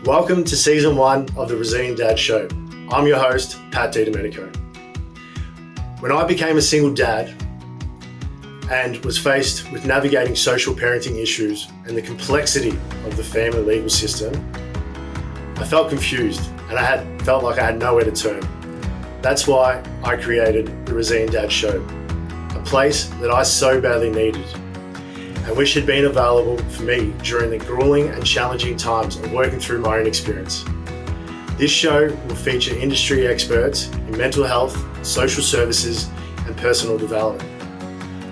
Welcome to Season 1 of the Resilient Dad Show. I'm your host, Pat DiDomenico. When I became a single dad and was faced with navigating social parenting issues and the complexity of the family legal system, I felt confused and I felt like I had nowhere to turn. That's why I created the Resilient Dad Show, a place that I so badly needed and wish had been available for me during the grueling and challenging times of working through my own experience. This show will feature industry experts in mental health, social services, and personal development,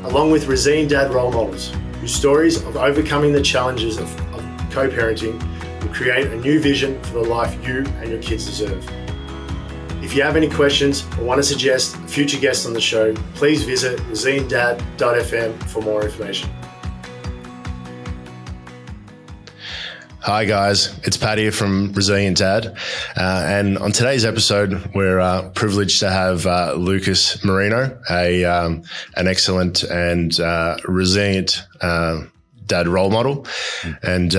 along with resilient dad role models whose stories of overcoming the challenges of co-parenting will create a new vision for the life you and your kids deserve. If you have any questions or want to suggest a future guest on the show, please visit resilientdad.fm for more information. Hi guys, it's Pat here from Resilient Dad, and on today's episode, we're privileged to have Lucas Marino, an excellent and resilient dad role model. And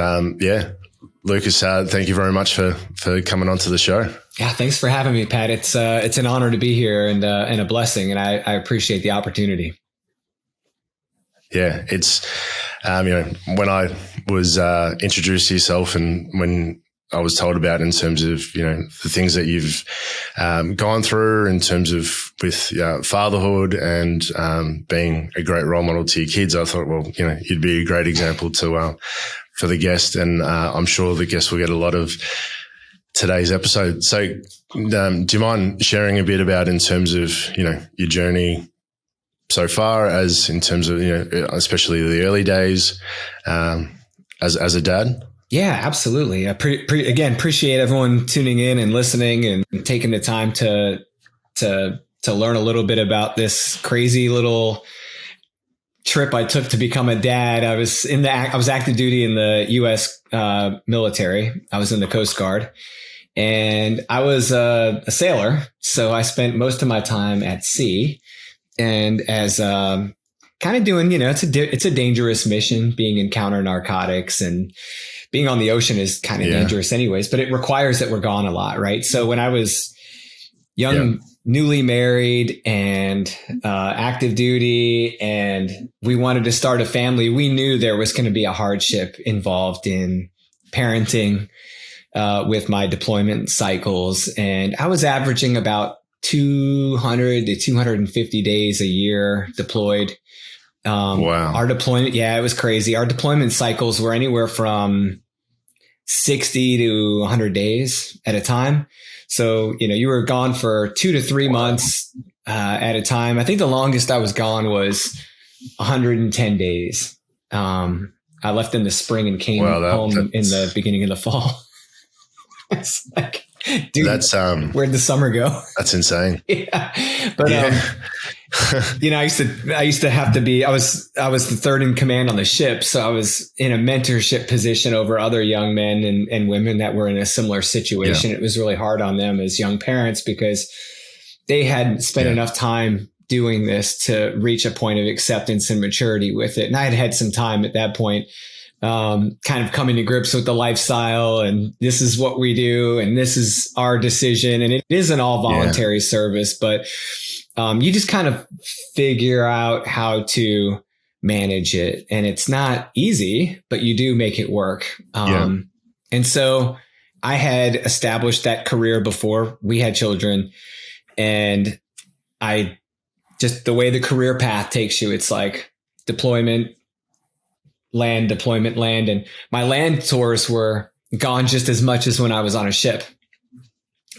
Lucas, thank you very much for coming onto the show. Yeah, thanks for having me, Pat. It's an honor to be here and a blessing, and I appreciate the opportunity. Yeah, it's when I was introduced to yourself and when I was told about in terms of, the things that you've gone through in terms of with fatherhood and being a great role model to your kids, I thought, well, you'd be a great example to for the guest. And I'm sure the guest will get a lot of today's episode. So do you mind sharing a bit about in terms of, your journey so far, as in terms of, especially the early days as a dad? Yeah, absolutely. I appreciate everyone tuning in and listening and taking the time to learn a little bit about this crazy little trip I took to become a dad. I was active duty in the U.S. military. I was in the Coast Guard, and I was a sailor, so I spent most of my time at sea. And as kind of doing, it's a dangerous mission, being in counter narcotics, and being on the ocean is kind of dangerous anyways, but it requires that we're gone a lot, right? So when I was young, newly married and active duty, and we wanted to start a family, we knew there was going to be a hardship involved in parenting with my deployment cycles. And I was averaging about 200 to 250 days a year deployed. Wow. Our deployment, it was crazy. Our deployment cycles were anywhere from 60 to 100 days at a time. So, you were gone for 2 to 3 months at a time. I think the longest I was gone was 110 days. I left in the spring and came home in the beginning of the fall. It's like, dude, where'd the summer go? That's insane. Yeah. But, I used to have to be, I was the third in command on the ship. So I was in a mentorship position over other young men and women that were in a similar situation. Yeah. It was really hard on them as young parents because they hadn't spent enough time doing this to reach a point of acceptance and maturity with it. And I had some time at that point, kind of coming to grips with the lifestyle, and this is what we do, and this is our decision. And it isn't all voluntary service, but you just kind of figure out how to manage it. And it's not easy, but you do make it work. And so I had established that career before we had children, and the way the career path takes you, it's like deployment, land, deployment, land. And my land tours were gone just as much as when I was on a ship.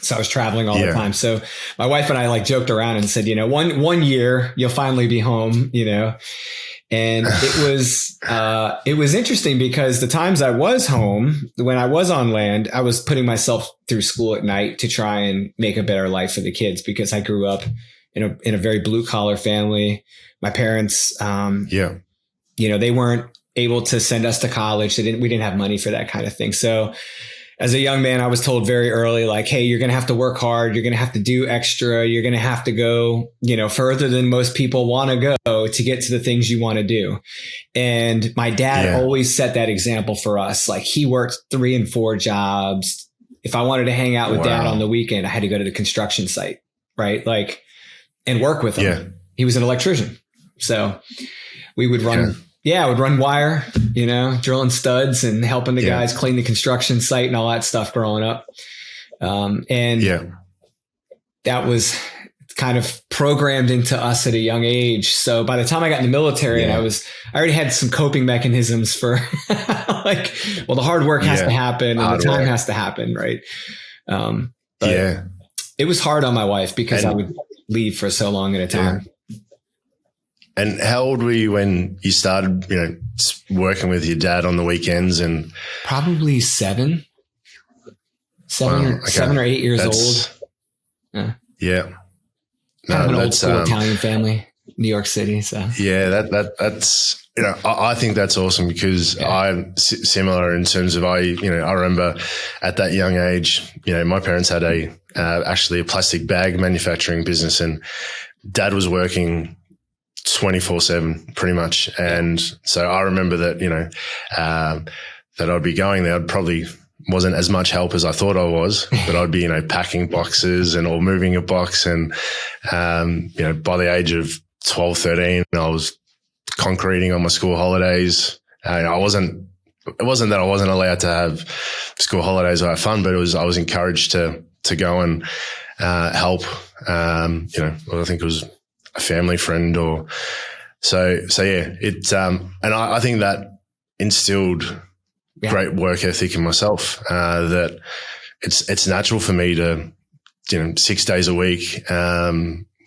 So I was traveling all the time. So my wife and I joked around and said, one year you'll finally be home, and it was interesting because the times I was home, when I was on land, I was putting myself through school at night to try and make a better life for the kids, because I grew up in a very blue collar family. My parents, they weren't able to send us to college. We didn't have money for that kind of thing. So as a young man, I was told very early, like, hey, you're going to have to work hard. You're going to have to do extra. You're going to have to go, further than most people want to go to get to the things you want to do. And my dad always set that example for us. Like, he worked 3 and 4 jobs. If I wanted to hang out with dad on the weekend, I had to go to the construction site, right? Like, and work with him. Yeah. He was an electrician. So we would run, I would run wire, drilling studs and helping the guys clean the construction site and all that stuff growing up. And that was kind of programmed into us at a young age. So by the time I got in the military, and I already had some coping mechanisms for the hard work has to happen and the time has to happen. Right. But it was hard on my wife because I would leave for so long at a time. And how old were you when you started, working with your dad on the weekends? And probably 7 or 8 years old. Yeah. Kind of an old school Italian family, New York City. So that's I think that's awesome because I'm similar in terms of I remember at that young age, my parents had actually a plastic bag manufacturing business, and dad was working 24/7 pretty much. And so I remember that, that I'd be going there. I'd probably wasn't as much help as I thought I was, but I'd be, packing boxes or moving a box. And, by the age of 12, 13, I was concreting on my school holidays. It wasn't that I wasn't allowed to have school holidays or have fun, but I was encouraged to go and, help, I think it was a family friend and I think that instilled great work ethic in myself, that it's natural for me to, 6 days a week,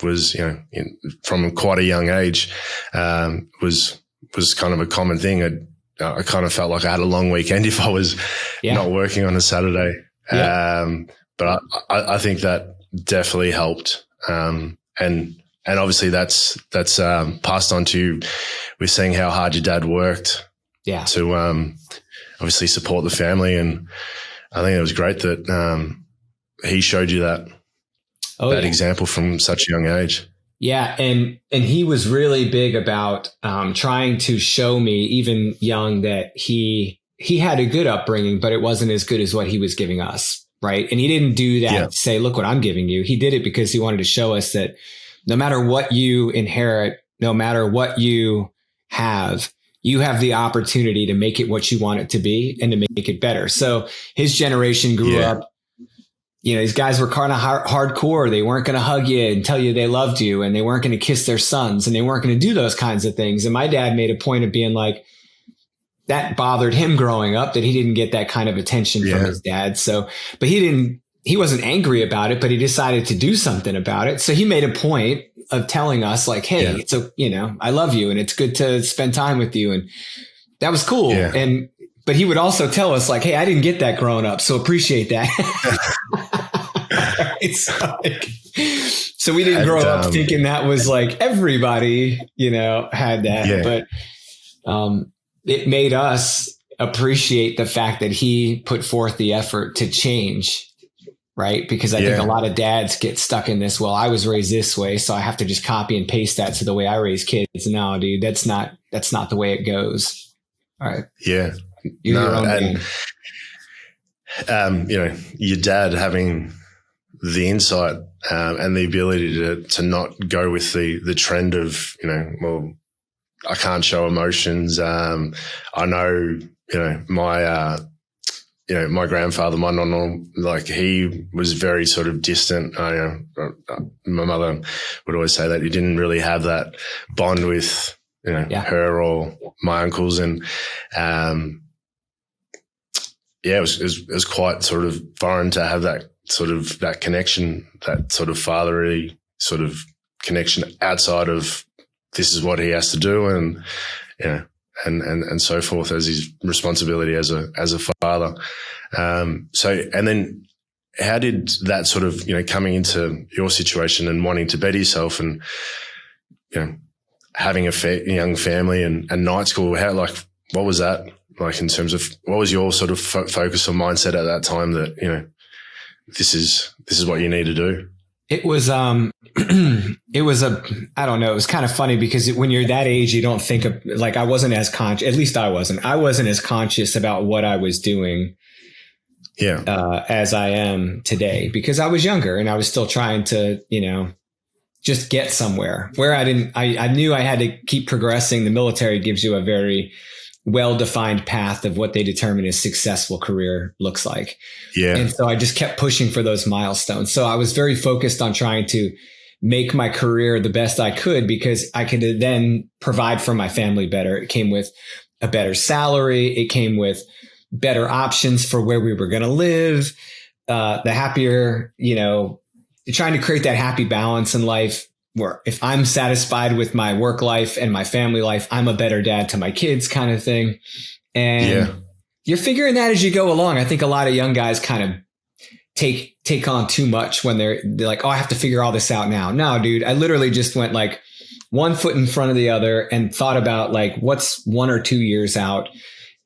was, from quite a young age, was kind of a common thing. I kind of felt like I had a long weekend if I was not working on a Saturday. But I think that definitely helped. And obviously that's passed on to you with seeing how hard your dad worked to obviously support the family. And I think it was great that he showed you that example from such a young age. Yeah. And he was really big about trying to show me, even young, that he had a good upbringing, but it wasn't as good as what he was giving us. Right. And he didn't do that to say, look what I'm giving you. He did it because he wanted to show us that no matter what you inherit, no matter what you have the opportunity to make it what you want it to be and to make it better. So his generation grew up, these guys were kind of hardcore. They weren't going to hug you and tell you they loved you, and they weren't going to kiss their sons, and they weren't going to do those kinds of things. And my dad made a point of being like, that bothered him growing up, that he didn't get that kind of attention from his dad. So, but he wasn't angry about it, but he decided to do something about it. So he made a point of telling us like, hey, I love you and it's good to spend time with you. And that was cool. Yeah. But he would also tell us like, hey, I didn't get that growing up, so appreciate that. It's like, so we didn't grow up thinking that was like everybody, had that, but, it made us appreciate the fact that he put forth the effort to change. Right. Because I think a lot of dads get stuck in this. Well, I was raised this way, so I have to just copy and paste that to the way I raise kids. No, dude, that's not the way it goes. All right. Yeah. You're your own man. Your dad having the insight, and the ability to not go with the trend of, I can't show emotions. I know, my grandfather, my nonna, like he was very sort of distant. My mother would always say that he didn't really have that bond with, her or my uncles. And, it was quite sort of foreign to have that sort of, that connection, that sort of fatherly sort of connection outside of this is what he has to do. And, and so forth as his responsibility as a father. And then how did that sort of, coming into your situation and wanting to better yourself and, having a young family and night school, what was that Like in terms of what was your sort of focus or mindset at that time that, you know, this is what you need to do? It was, I don't know. It was kind of funny because when you're that age, you don't think of, like, I wasn't as conscious, at least I wasn't as conscious about what I was doing. Yeah. As I am today, because I was younger and I was still trying to, you know, just get somewhere where I knew I had to keep progressing. The military gives you a very well-defined path of what they determine a successful career looks like. Yeah. And so I just kept pushing for those milestones. So I was very focused on trying to make my career the best I could because I could then provide for my family better. It came with a better salary. It came with better options for where we were going to live. The happier, you know, trying to create that happy balance in life where if I'm satisfied with my work life and my family life, I'm a better dad to my kids kind of thing. And you're figuring that as you go along. I think a lot of young guys kind of take on too much when they're like, oh, I have to figure all this out now. No, dude, I literally just went like one foot in front of the other and thought about like, what's 1 or 2 years out.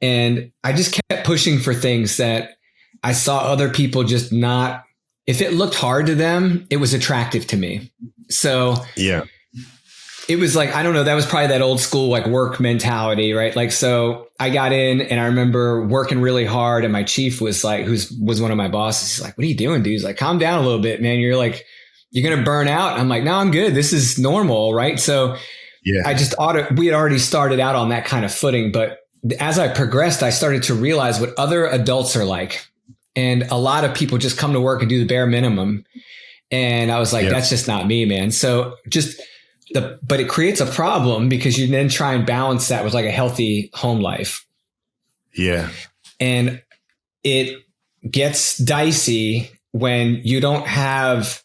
And I just kept pushing for things that I saw other people just not, if it looked hard to them, it was attractive to me. So yeah, it was like, I don't know, that was probably that old school like work mentality, right? Like, so I got in and I remember working really hard and my chief was like, was one of my bosses. He's like, what are you doing, dude? He's like, calm down a little bit, man. You're going to burn out. I'm like, no, I'm good. This is normal. Right. So yeah, we had already started out on that kind of footing, but as I progressed, I started to realize what other adults are like. And a lot of people just come to work and do the bare minimum. And I was like, that's just not me, man. So but it creates a problem because you then try and balance that with like a healthy home life. Yeah. And it gets dicey when you don't have,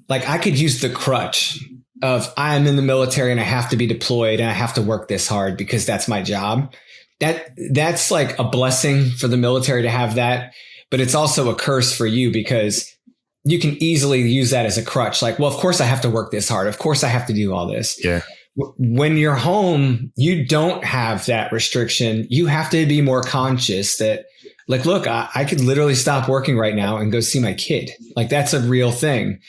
like, I could use the crutch of I'm in the military and I have to be deployed and I have to work this hard because that's my job. That's like a blessing for the military to have that, but it's also a curse for you because you can easily use that as a crutch. Like, well, of course I have to work this hard. Of course I have to do all this. Yeah. When you're home, you don't have that restriction. You have to be more conscious that, like, look, I could literally stop working right now and go see my kid. Like, that's a real thing.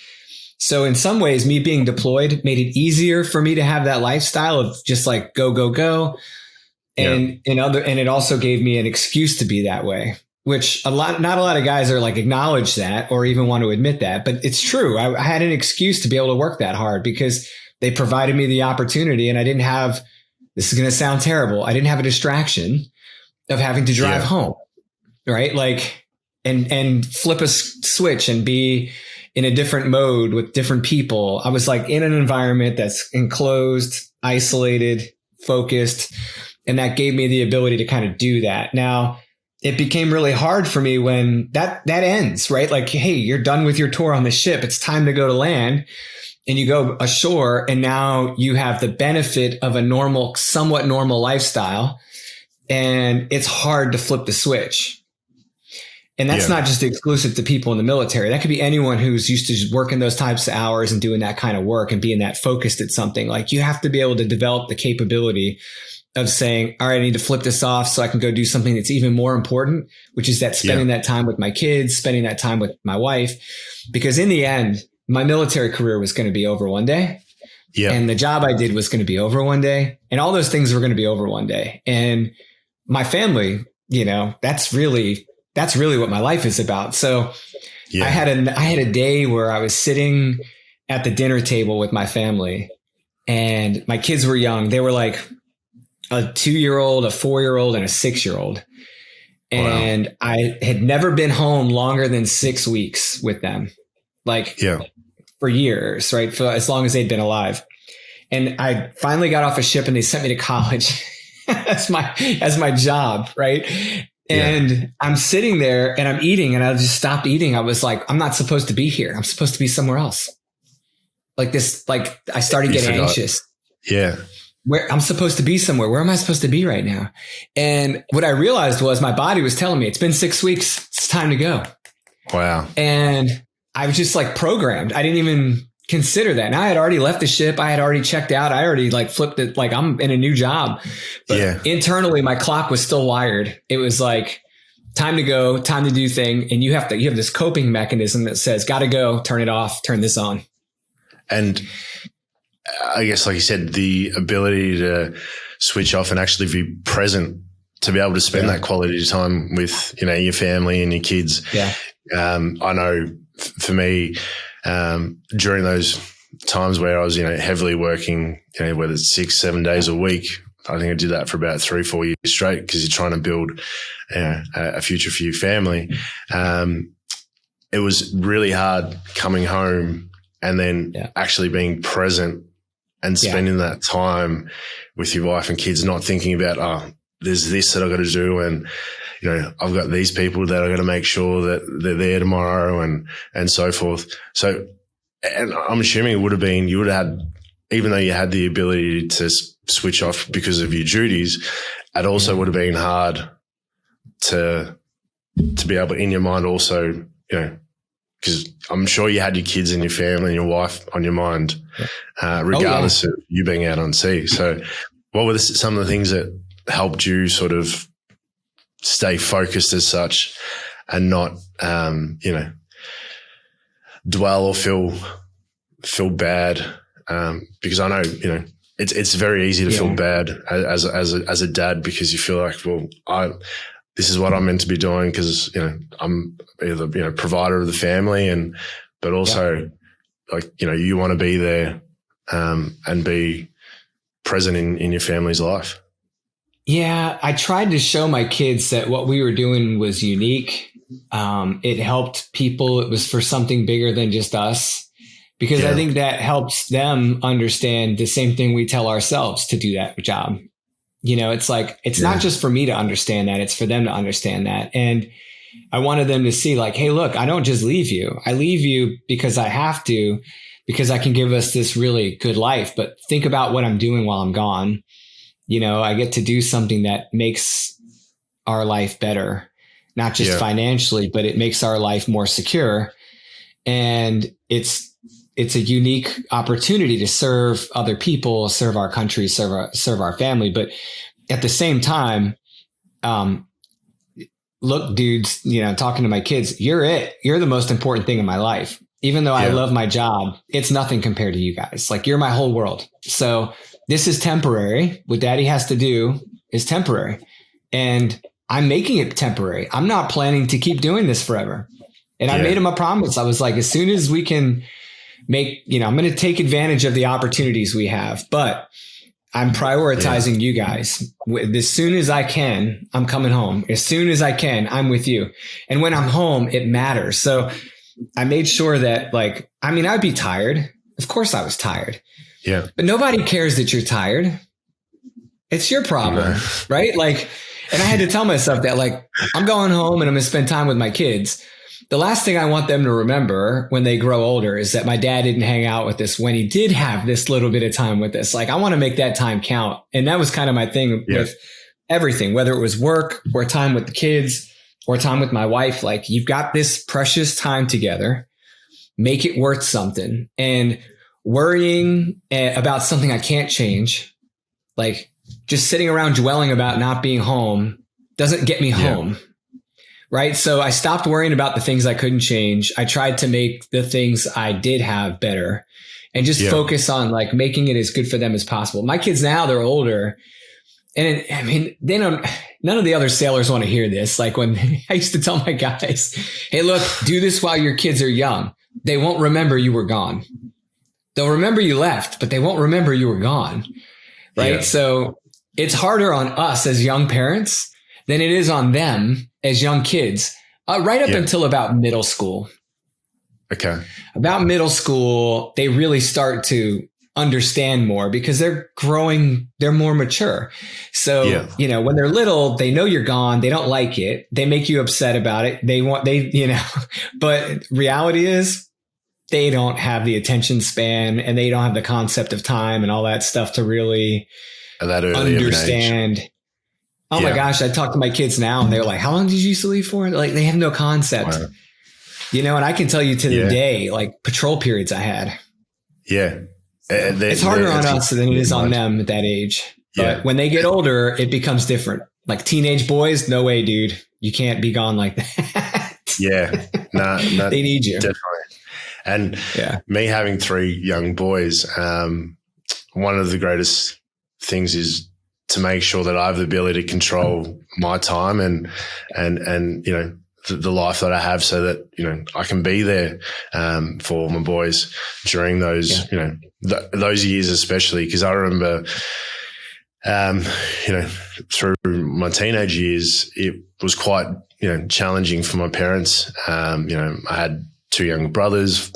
So in some ways, me being deployed made it easier for me to have that lifestyle of just like go, go, go. And and it also gave me an excuse to be that way, which not a lot of guys are like acknowledge that or even want to admit that, but it's true. I had an excuse to be able to work that hard because they provided me the opportunity and I didn't have, this is going to sound terrible, I didn't have a distraction of having to drive home, right? Like, and flip a switch and be in a different mode with different people. I was like in an environment that's enclosed, isolated, focused. And that gave me the ability to kind of do that. Now, it became really hard for me when that ends, right? Like, hey, you're done with your tour on the ship. It's time to go to land. And you go ashore and now you have the benefit of a somewhat normal lifestyle. And it's hard to flip the switch. And that's not just exclusive to people in the military. That could be anyone who's used to just working those types of hours and doing that kind of work and being that focused at something. Like, you have to be able to develop the capability of saying, all right, I need to flip this off so I can go do something that's even more important, which is that spending that time with my kids, spending that time with my wife. Because in the end, my military career was going to be over one day. Yeah. And the job I did was going to be over one day. And all those things were going to be over one day. And my family, you know, that's really what my life is about. So I had a day where I was sitting at the dinner table with my family and my kids were young. They were like a 2-year-old, a 4-year-old, and a 6-year-old. And wow. I had never been home longer than 6 weeks with them, for years, right? For as long as they'd been alive. And I finally got off a ship and they sent me to college as my job, right? And I'm sitting there and I'm eating and I just stopped eating. I was like, I'm not supposed to be here. I'm supposed to be somewhere else. Like this, like I started getting anxious. Yeah. Where I'm supposed to be somewhere. Where am I supposed to be right now? And what I realized was my body was telling me it's been 6 weeks. It's time to go. Wow. And I was just like programmed. I didn't even consider that. And I had already left the ship. I had already checked out. I already like flipped it. Like I'm in a new job, but internally my clock was still wired. It was like time to go, time to do thing. And you have this coping mechanism that says, gotta go, turn it off, turn this on. And I guess, like you said, the ability to switch off and actually be present, to be able to spend that quality time with, you know, your family and your kids. Yeah. I know for me, during those times where I was, you know, heavily working, you know, whether it's 6-7 days a week, I think I did that for about 3-4 years straight, because you're trying to build a future for your family. It was really hard coming home and then actually being present and spending that time with your wife and kids, not thinking about, there's this that I've got to do, and, you know, I've got these people that I've got to make sure that they're there tomorrow, and so forth. So, and I'm assuming it would have been, you would have had, even though you had the ability to switch off because of your duties, it also would have been hard to be able, in your mind also, you know, because I'm sure you had your kids and your family and your wife on your mind, regardless of you being out on sea. So what were some of the things that helped you sort of stay focused as such and not, you know, dwell or feel bad? Because I know, you know, it's very easy to feel bad as a dad, because you feel like, well, this is what I'm meant to be doing, because, you know, I'm either, you know, provider of the family, but also like, you know, you want to be there, and be present in your family's life. Yeah, I tried to show my kids that what we were doing was unique. It helped people. It was for something bigger than just us, because I think that helps them understand the same thing we tell ourselves to do that job. You know, it's like, it's not just for me to understand that, it's for them to understand that. And I wanted them to see like, hey, look, I don't just leave you. I leave you because I have to, because I can give us this really good life. But think about what I'm doing while I'm gone. You know, I get to do something that makes our life better, not just financially, but it makes our life more secure. And it's a unique opportunity to serve other people, serve our country, serve our family. But at the same time, look, dudes, you know, talking to my kids, you're the most important thing in my life. Even though I love my job, it's nothing compared to you guys. Like, you're my whole world. So this is temporary. What daddy has to do is temporary. And I'm making it temporary. I'm not planning to keep doing this forever. And I made him a promise. I was like, as soon as we can make, you know, I'm going to take advantage of the opportunities we have, but I'm prioritizing you guys. As soon as I can, I'm coming home. As soon as I can, I'm with you. And when I'm home, it matters. So I made sure that, like, I mean, I'd be tired. Of course I was tired. Yeah. But nobody cares that you're tired. It's your problem, right? Like, and I had to tell myself that, like, I'm going home and I'm going to spend time with my kids. The last thing I want them to remember when they grow older is that my dad didn't hang out with us when he did have this little bit of time with us. Like, I want to make that time count. And that was kind of my thing with everything, whether it was work or time with the kids or time with my wife. Like, you've got this precious time together, make it worth something. And worrying about something I can't change, like just sitting around dwelling about not being home, doesn't get me home. Right. So I stopped worrying about the things I couldn't change. I tried to make the things I did have better and just focus on, like, making it as good for them as possible. My kids now, they're older. And I mean, none of the other sailors want to hear this. Like, when I used to tell my guys, hey, look, do this while your kids are young. They won't remember you were gone. They'll remember you left, but they won't remember you were gone. Right. Yeah. So it's harder on us as young parents than it is on them as young kids, right up until about middle school. Okay. About middle school, they really start to understand more because they're growing, they're more mature. So, you know, when they're little, they know you're gone. They don't like it. They make you upset about it. But reality is they don't have the attention span and they don't have the concept of time and all that stuff to really understand. Oh my gosh, I talk to my kids now and they're like, how long did you used to leave for? Like, they have no concept, you know, and I can tell you to the day, like, patrol periods I had. Yeah. It's harder on us than it is on them at that age. But when they get older, it becomes different. Like teenage boys, no way, dude. You can't be gone like that. Yeah. No, they need you. Definitely. And me having 3 young boys, one of the greatest things is to make sure that I have the ability to control my time and you know, the life that I have, so that, you know, I can be there for my boys during those, you know, those years, especially because I remember, you know, through my teenage years, it was quite, you know, challenging for my parents. You know, I had 2 young brothers.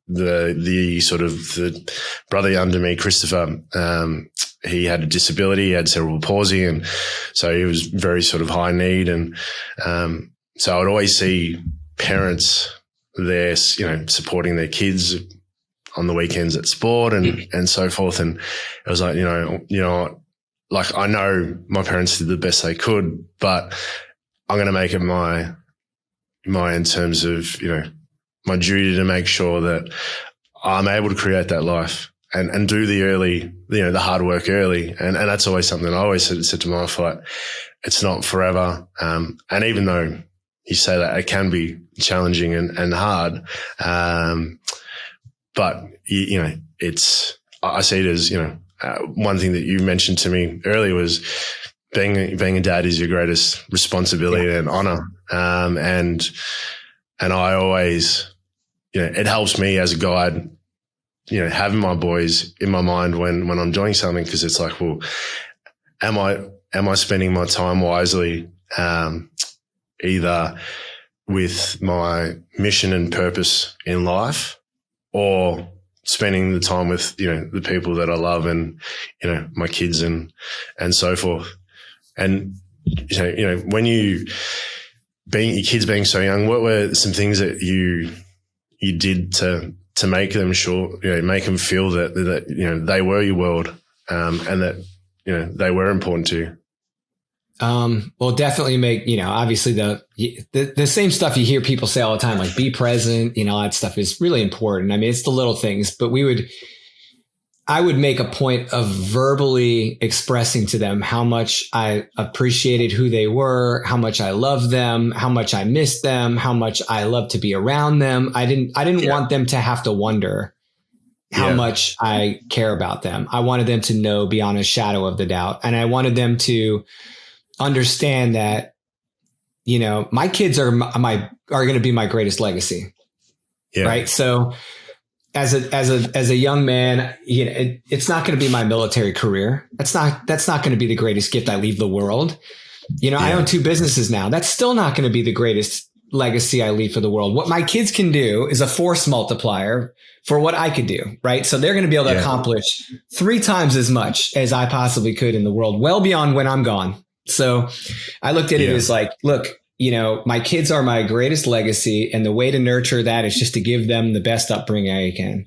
The sort of the brother under me, Christopher, he had a disability, he had cerebral palsy, and so he was very sort of high need. And so I would always see parents there, you know, supporting their kids on the weekends at sport and so forth. And it was like, you know, like I know my parents did the best they could, but I'm going to make it my in terms of, you know, my duty to make sure that I'm able to create that life and do the early, you know, the hard work early. And that's always something I always said to my wife, like, it's not forever. And even though you say that, it can be challenging and hard. But you know, I see it as, you know, one thing that you mentioned to me earlier was being a dad is your greatest responsibility and honor. And I always, you know, it helps me as a guide, you know, having my boys in my mind when I'm doing something, because it's like, well, am I spending my time wisely, either with my mission and purpose in life, or spending the time with, you know, the people that I love and, you know, my kids and so forth. And, you know, when your kids being so young, what were some things that you did to make them sure, you know, make them feel that, you know, they were your world, and that, you know, they were important to you? Well, definitely make, you know, obviously the same stuff you hear people say all the time, like be present, you know, all that stuff is really important. I mean, it's the little things, but I would make a point of verbally expressing to them how much I appreciated who they were, how much I loved them, how much I missed them, how much I loved to be around them. I didn't want them to have to wonder how much I care about them. I wanted them to know beyond a shadow of the doubt. And I wanted them to understand that, you know, my kids are going to be my greatest legacy. Yeah. Right. So as a young man, you know, it's not going to be my military career. That's not going to be the greatest gift I leave the world. You know, I own 2 businesses now. That's still not going to be the greatest legacy I leave for the world. What my kids can do is a force multiplier for what I could do. Right. So they're going to be able to accomplish 3 times as much as I possibly could in the world, well beyond when I'm gone. So I looked at it as like, look, you know, my kids are my greatest legacy, and the way to nurture that is just to give them the best upbringing I can.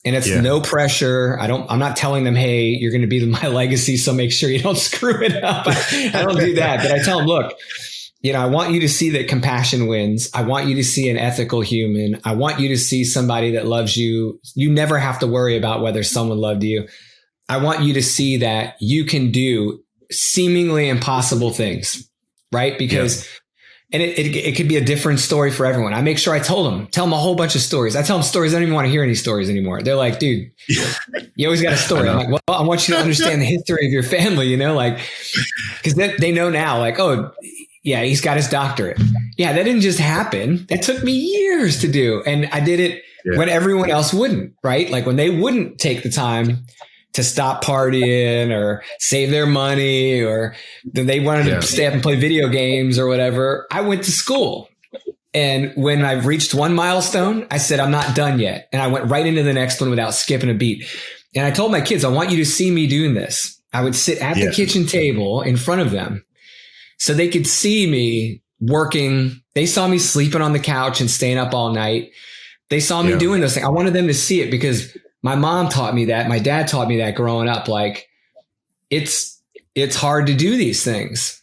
And it's no pressure. I'm not telling them, hey, you're going to be my legacy, so make sure you don't screw it up. I don't do that. But I tell them, look, you know, I want you to see that compassion wins. I want you to see an ethical human. I want you to see somebody that loves you. You never have to worry about whether someone loved you. I want you to see that you can do seemingly impossible things, right? Because and it could be a different story for everyone. I make sure I tell them a whole bunch of stories. I tell them stories. I don't even want to hear any stories anymore. They're like, dude, you always got a story. I'm like, well, I want you to understand the history of your family, you know, like, because they know now, like, oh, yeah, he's got his doctorate. Yeah, that didn't just happen. That took me years to do. And I did it when everyone else wouldn't, right? Like when they wouldn't take the time to stop partying or save their money, or they wanted to stay up and play video games or whatever. I went to school. And when I reached one milestone, I said, I'm not done yet. And I went right into the next one without skipping a beat. And I told my kids, I want you to see me doing this. I would sit at the kitchen table in front of them so they could see me working. They saw me sleeping on the couch and staying up all night. They saw me doing those things. I wanted them to see it because my mom taught me that. My dad taught me that growing up. Like it's hard to do these things.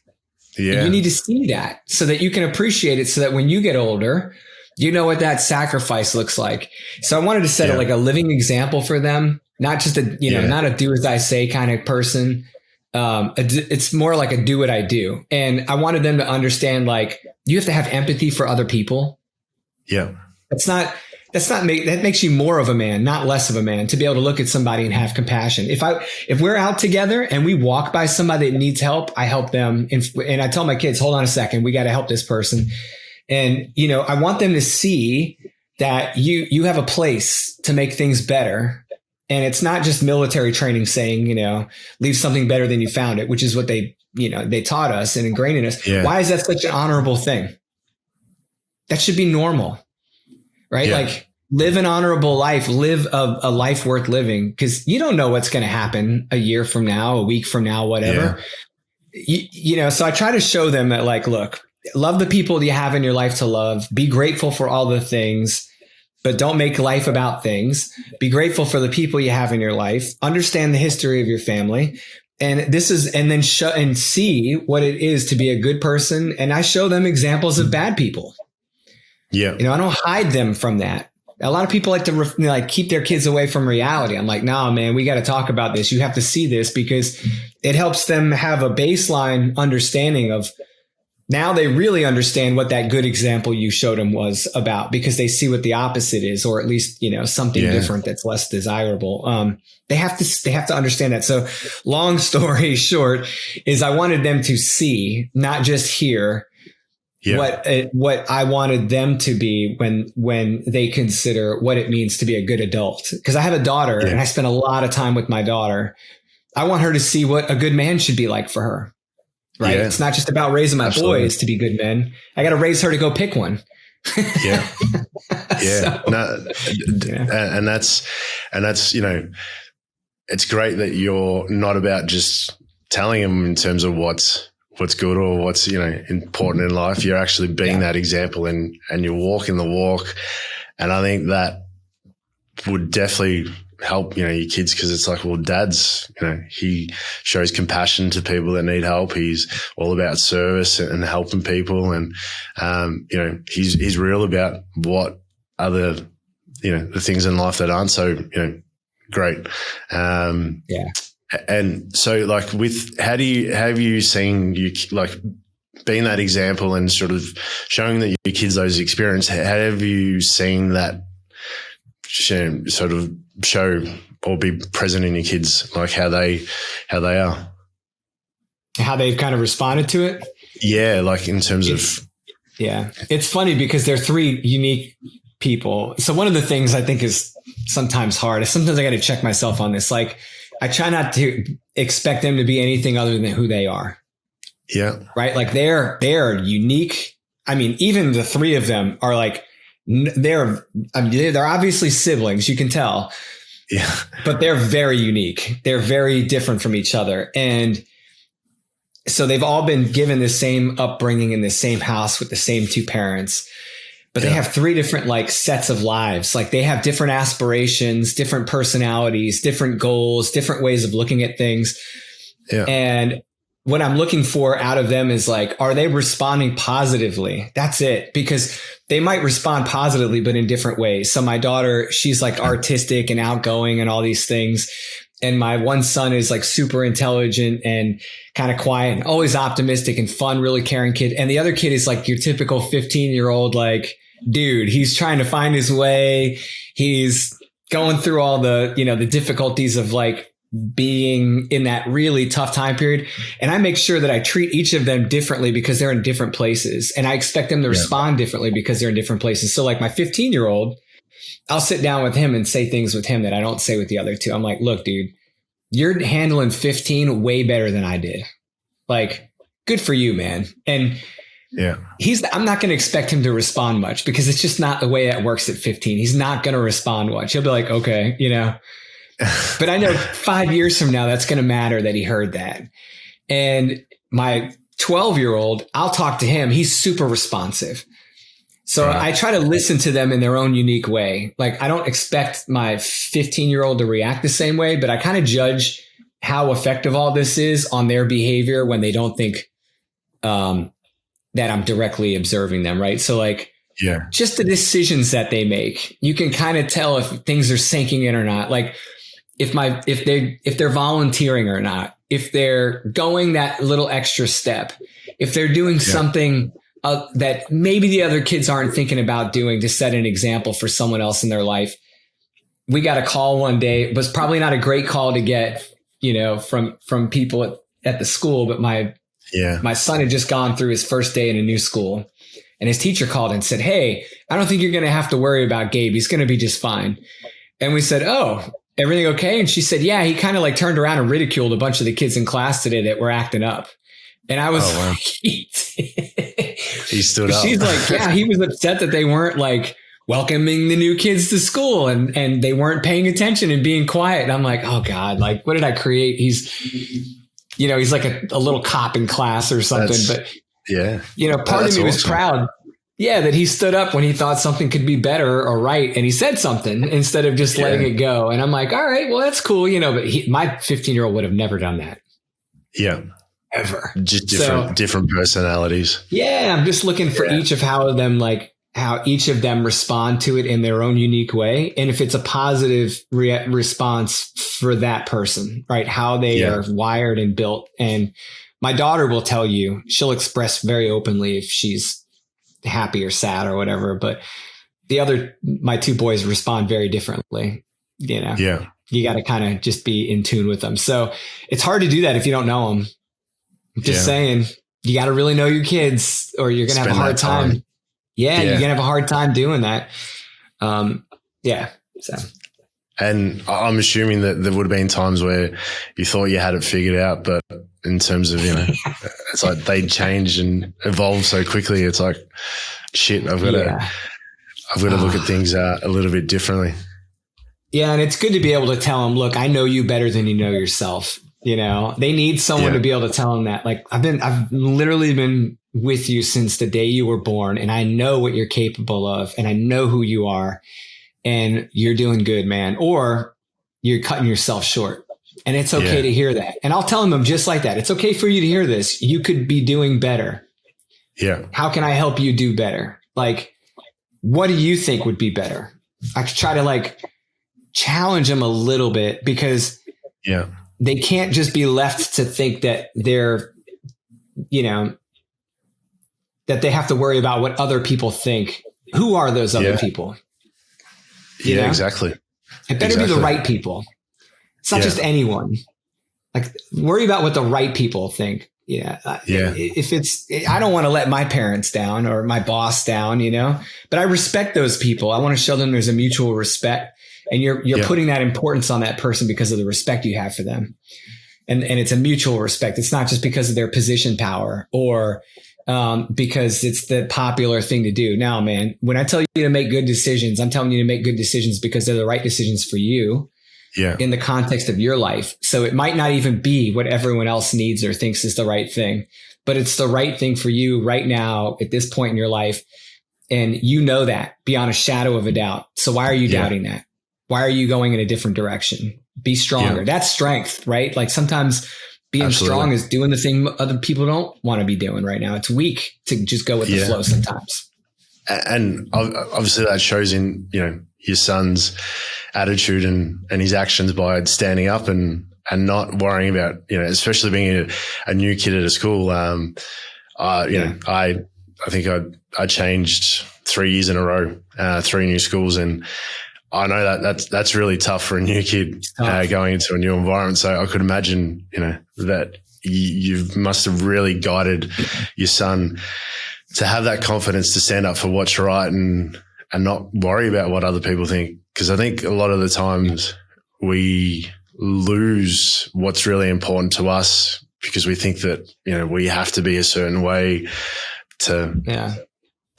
Yeah. And you need to see that so that you can appreciate it, so that when you get older, You know what that sacrifice looks like. So I wanted to set like a living example for them, not just a, not a do as I say kind of person. It's more like a do what I do. And I wanted them to understand, like, you have to have empathy for other people. Yeah. That makes you more of a man, not less of a man, to be able to look at somebody and have compassion. If we're out together and we walk by somebody that needs help, I help them. And I tell my kids, hold on a second, we got to help this person. And, I want them to see that you have a place to make things better. And it's not just military training saying, leave something better than you found it, which is what they taught us and ingrained in us. Yeah. Why is that such an honorable thing? That should be normal. Right? Yeah. Like, live an honorable life, live a life worth living, because you don't know what's going to happen a year from now, a week from now, whatever. Yeah. So I try to show them that, like, look, love the people you have in your life to love, be grateful for all the things, but don't make life about things. Be grateful for the people you have in your life, understand the history of your family. And then see what it is to be a good person. And I show them examples of bad people. Yeah. I don't hide them from that. A lot of people like to keep their kids away from reality. I'm like, nah, man, we got to talk about this. You have to see this, because it helps them have a baseline understanding of, now they really understand what that good example you showed them was about, because they see what the opposite is, or at least, something different that's less desirable. They have to understand that. So long story short is, I wanted them to see, not just hear, what I wanted them to be when they consider what it means to be a good adult. Because I have a daughter and I spend a lot of time with my daughter. I want her to see what a good man should be like for her. Right. Yeah. It's not just about raising my boys to be good men. I got to raise her to go pick one. Yeah. Yeah. And that's, it's great that you're not about just telling them in terms of what's good or what's, important in life. You're actually being that example, and you're walking the walk. And I think that would definitely help, your kids, because it's like, well, dad's, he shows compassion to people that need help. He's all about service and helping people. And, he's real about what other, the things in life that aren't so, great. And so, like, have you seen being that example and sort of showing that your kids those experiences? Have you seen that sort of show or be present in your kids, like how they are, how they've kind of responded to it? Yeah, like in terms of. Yeah, it's funny because they're three unique people. So one of the things I think is sometimes hard is sometimes I got to check myself on this. Like, I try not to expect them to be anything other than who they are. Yeah. Right. Like, they're unique. I mean, even the three of them are like, they're obviously siblings, you can tell. Yeah. But they're very unique. They're very different from each other. And so they've all been given the same upbringing in the same house with the same two parents. But they have three different sets of lives. Like, they have different aspirations, different personalities, different goals, different ways of looking at things. Yeah. And what I'm looking for out of them is are they responding positively? That's it. Because they might respond positively, but in different ways. So my daughter, she's artistic and outgoing and all these things. And my one son is super intelligent and kind of quiet and always optimistic and fun, really caring kid. And the other kid is your typical 15-year-old, dude, he's trying to find his way. He's going through all the, the difficulties of being in that really tough time period. And I make sure that I treat each of them differently because they're in different places. And I expect them to respond differently because they're in different places. So my 15-year-old, I'll sit down with him and say things with him that I don't say with the other two. I'm like, look, dude, you're handling 15 way better than I did. Good for you, man. And I'm not going to expect him to respond much because it's just not the way that works at 15. He's not going to respond much. He'll be like, okay, but I know 5 years from now, that's going to matter that he heard that. And my 12-year-old, I'll talk to him. He's super responsive. So I try to listen to them in their own unique way. I don't expect my 15-year-old to react the same way, but I kind of judge how effective all this is on their behavior when they don't think, that I'm directly observing them. Right. So Yeah. just the decisions that they make. You can kind of tell if things are sinking in or not. Like if they're volunteering or not, if they're going that little extra step, if they're doing something that maybe the other kids aren't thinking about doing to set an example for someone else in their life. We got a call one day. It was probably not a great call to get, from people at the school, but my son had just gone through his first day in a new school, and his teacher called and said, "Hey, I don't think you're going to have to worry about Gabe. He's going to be just fine." And we said, "Oh, everything okay?" And she said, "Yeah, he kind of like turned around and ridiculed a bunch of the kids in class today that were acting up." And I was like, he stood up. She's like, yeah, he was upset that they weren't like welcoming the new kids to school and they weren't paying attention and being quiet. And I'm like, oh God, like, what did I create? He's like a little cop in class or something. Part of me was proud. Yeah. That he stood up when he thought something could be better or right. And he said something instead of just letting it go. And I'm like, all right, well, that's cool. But my 15-year-old would have never done that. Yeah. Ever. Just different personalities. Yeah. I'm just looking for each of how each of them respond to it in their own unique way. And if it's a positive response for that person, right? How they are wired and built. And my daughter will tell you, she'll express very openly if she's happy or sad or whatever. But my two boys respond very differently, Yeah. You got to kind of just be in tune with them. So it's hard to do that if you don't know them. Just saying, you got to really know your kids or you're going to have a hard time. Yeah, you're going to have a hard time doing that. So. And I'm assuming that there would have been times where you thought you had it figured out, but in terms of, it's like they change and evolve so quickly. It's like, shit, I've got to look at things a little bit differently. Yeah. And it's good to be able to tell them, look, I know you better than you know yourself. They need someone to be able to tell them that. Like I've literally been with you since the day you were born, and I know what you're capable of, and I know who you are, and you're doing good, man. Or you're cutting yourself short, and it's okay to hear that. And I'll tell them just like that. It's okay for you to hear this. You could be doing better. Yeah. How can I help you do better? Like, what do you think would be better? I could try to challenge them a little bit because they can't just be left to think that they're, that they have to worry about what other people think. Who are those other people? Yeah, exactly. It better be the right people. It's not just anyone. Like, worry about what the right people think. If I don't want to let my parents down or my boss down, but I respect those people. I want to show them there's a mutual respect. And you're putting that importance on that person because of the respect you have for them. And it's a mutual respect. It's not just because of their position power or because it's the popular thing to do. Now, man, when I tell you to make good decisions, I'm telling you to make good decisions because they're the right decisions for you in the context of your life. So it might not even be what everyone else needs or thinks is the right thing, but it's the right thing for you right now at this point in your life. And that beyond a shadow of a doubt. So why are you doubting that? Why are you going in a different direction? Be stronger. Yeah. That's strength, right? Like sometimes being strong is doing the thing other people don't want to be doing right now. It's weak to just go with the flow sometimes. And obviously that shows in, your son's attitude and his actions by standing up and not worrying about, especially being a new kid at a school. I think I changed 3 years in a row, 3 new schools, and I know that's really tough for a new kid going into a new environment. So I could imagine, that you must have really guided your son to have that confidence to stand up for what's right and not worry about what other people think. Because I think a lot of the times we lose what's really important to us because we think that, we have to be a certain way to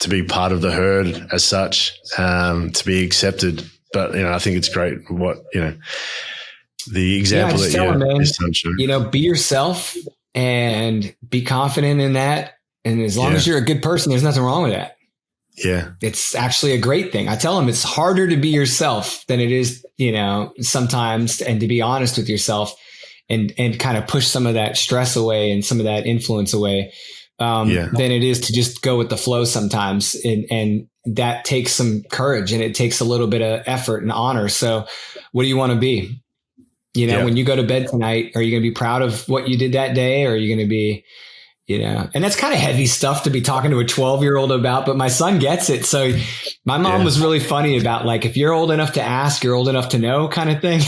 be part of the herd as such, to be accepted. But, I think it's great what, the example that your son showed. Be yourself and be confident in that. And as long as you're a good person, there's nothing wrong with that. Yeah. It's actually a great thing. I tell them it's harder to be yourself than it is, sometimes, and to be honest with yourself and kind of push some of that stress away and some of that influence away. than it is to just go with the flow sometimes. And that takes some courage, and it takes a little bit of effort and honor. So what do you want to be? When you go to bed tonight, are you going to be proud of what you did that day? Or are you going to be, and that's kind of heavy stuff to be talking to a 12-year-old about, but my son gets it. So my mom was really funny about, like, if you're old enough to ask, you're old enough to know, kind of thing.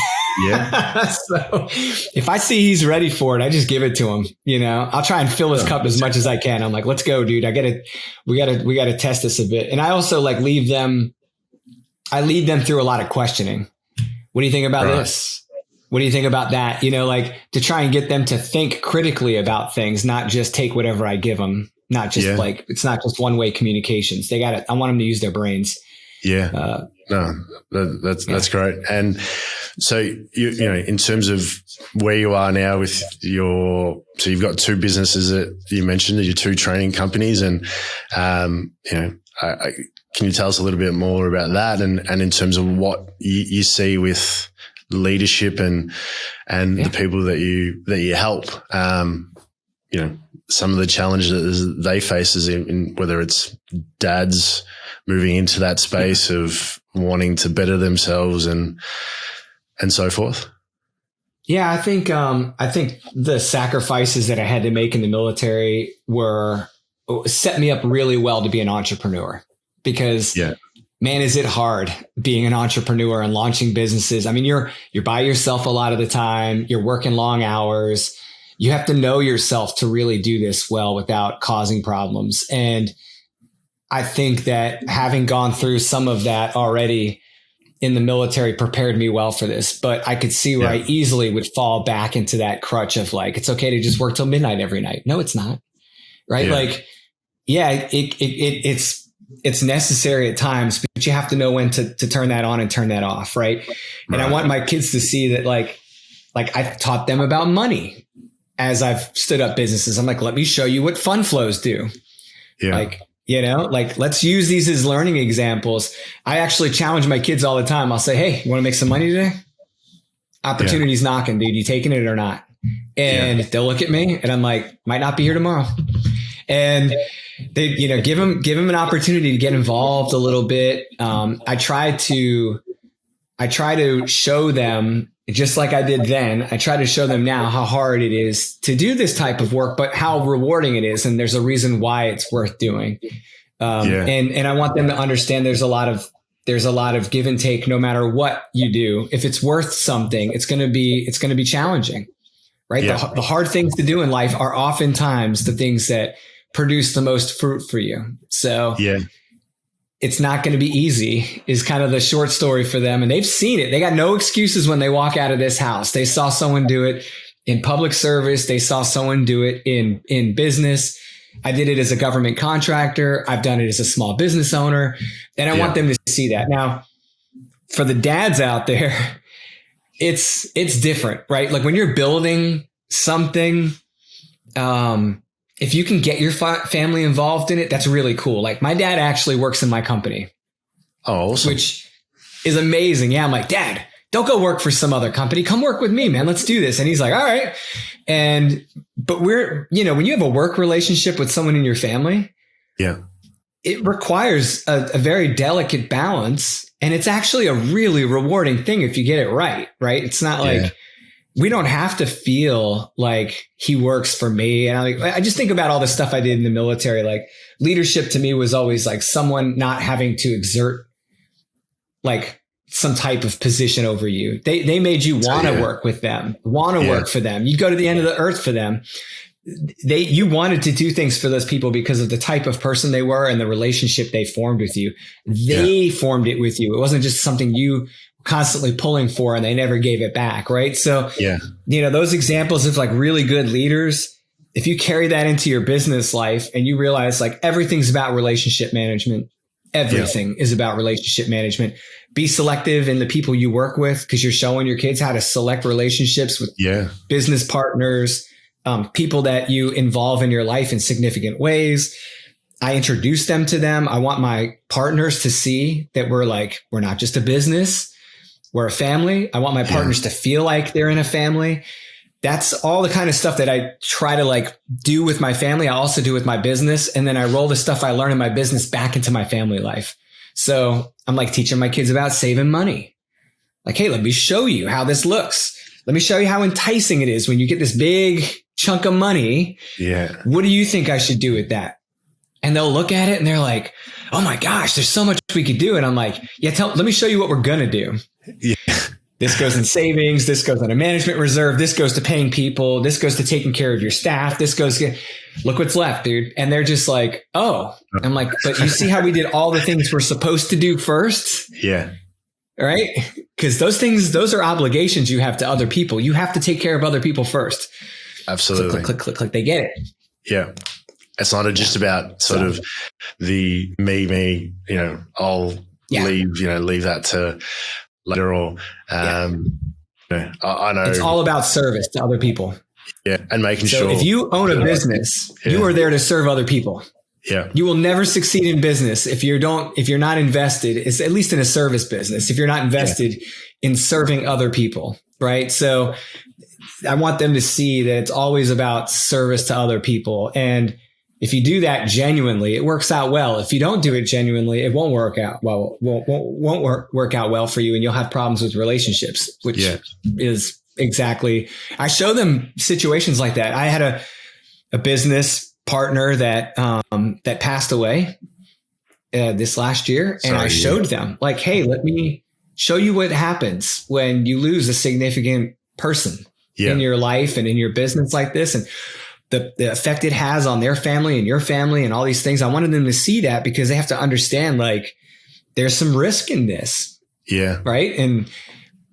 Yeah. So if I see he's ready for it, I just give it to him. I'll try and fill his cup as much as I can. I'm like, let's go, dude. We gotta test this a bit. And I also lead them through a lot of questioning. What do you think about this? What do you think about that? To try and get them to think critically about things, not just take whatever I give them. Not just it's not just one way communications. I want them to use their brains. Yeah. That's great. And so in terms of where you are now with so you've got two businesses that you mentioned, your two training companies, and can you tell us a little bit more about that, and in terms of what you see with leadership and the people that you help, some of the challenges they face in whether it's dads moving into that space of wanting to better themselves and so forth. Yeah, I think the sacrifices that I had to make in the military set me up really well to be an entrepreneur, because man, is it hard being an entrepreneur and launching businesses. I mean, you're by yourself a lot of the time. You're working long hours. You have to know yourself to really do this well without causing problems. And I think that having gone through some of that already in the military prepared me well for this, but I could see where I easily would fall back into that crutch of, like, it's okay to just work till midnight every night. No, it's not. Right. Yeah. It's necessary at times, but you have to know when to turn that on and turn that off. Right. And I want my kids to see that, like I've taught them about money as I've stood up businesses. I'm like, let me show you what fund flows do. Yeah. Let's use these as learning examples. I actually challenge my kids all the time. I'll say, hey, you want to make some money today? Opportunity's knocking, dude. You taking it or not? And they'll look at me and I'm like, might not be here tomorrow. And they, give them an opportunity to get involved a little bit. I try to show them, just like I did then, I try to show them now how hard it is to do this type of work, but how rewarding it is. And there's a reason why it's worth doing. And I want them to understand there's a lot of give and take no matter what you do. If it's worth something, it's going to be challenging, right? Yeah. The hard things to do in life are oftentimes the things that produce the most fruit for you. So it's not going to be easy is kind of the short story for them. And they've seen it. They got no excuses when they walk out of this house. They saw someone do it in public service. They saw someone do it in business. I did it as a government contractor. I've done it as a small business owner. And I want them to see that. Now, for the dads out there, it's different, right? Like when you're building something, if you can get your family involved in it, that's really cool. Like my dad actually works in my company. Oh, awesome. Which is amazing. Yeah. I'm like, Dad, don't go work for some other company. Come work with me, man. Let's do this. And he's like, all right. But when you have a work relationship with someone in your family, it requires a very delicate balance. And it's actually a really rewarding thing if you get it right. Right. It's not like, we don't have to feel like he works for me. And I just think about all the stuff I did in the military. Like leadership to me was always like someone not having to exert like some type of position over you. They made you want to work with them, want to work for them. You go to the end of the earth for them. You wanted to do things for those people because of the type of person they were and the relationship they formed with you. They formed it with you. It wasn't just something you constantly pulling for and they never gave it back. Right. So, those examples of like really good leaders, if you carry that into your business life and you realize like everything's about relationship management, everything is about relationship management. Be selective in the people you work with because you're showing your kids how to select relationships with business partners, people that you involve in your life in significant ways. I introduce them to them. I want my partners to see that we're not just a business. We're a family. I want my partners to feel like they're in a family. that's all the kind of stuff that I try to like do with my family. I also do with my business. And then I roll the stuff I learn in my business back into my family life. So I'm like teaching my kids about saving money. Like, hey, let me show you how this looks. Let me show you how enticing it is when you get this big chunk of money. Yeah. What do you think I should do with that? And they'll look at it and they're like, oh my gosh, there's so much we could do. And I'm like, yeah, let me show you what we're going to do. Yeah. This goes in savings. This goes in a management reserve. This goes to paying people. This goes to taking care of your staff. This goes to look what's left, dude. And they're just like, oh, I'm like, but you see how we did all the things we're supposed to do first? Yeah. All right. Because those are obligations you have to other people. You have to take care of other people first. Absolutely. Click, click, click, click. They get it. Yeah. It's not just about sort of the me, I'll leave that to later or, I know. It's all about service to other people. Yeah. And making sure. So if you own a business, you are there to serve other people. Yeah. You will never succeed in business if you're not invested, it's at least in a service business, if you're not invested in serving other people. Right. So I want them to see that it's always about service to other people. And if you do that genuinely, it works out well. If you don't do it genuinely, it won't work out well. Won't work out well for you, and you'll have problems with relationships, which is exactly. I show them situations like that. I had a business partner that passed away this last year, and I showed them like, hey, let me show you what happens when you lose a significant person in your life and in your business like this, and the effect it has on their family and your family and all these things. I wanted them to see that because they have to understand like there's some risk in this. Yeah. Right. And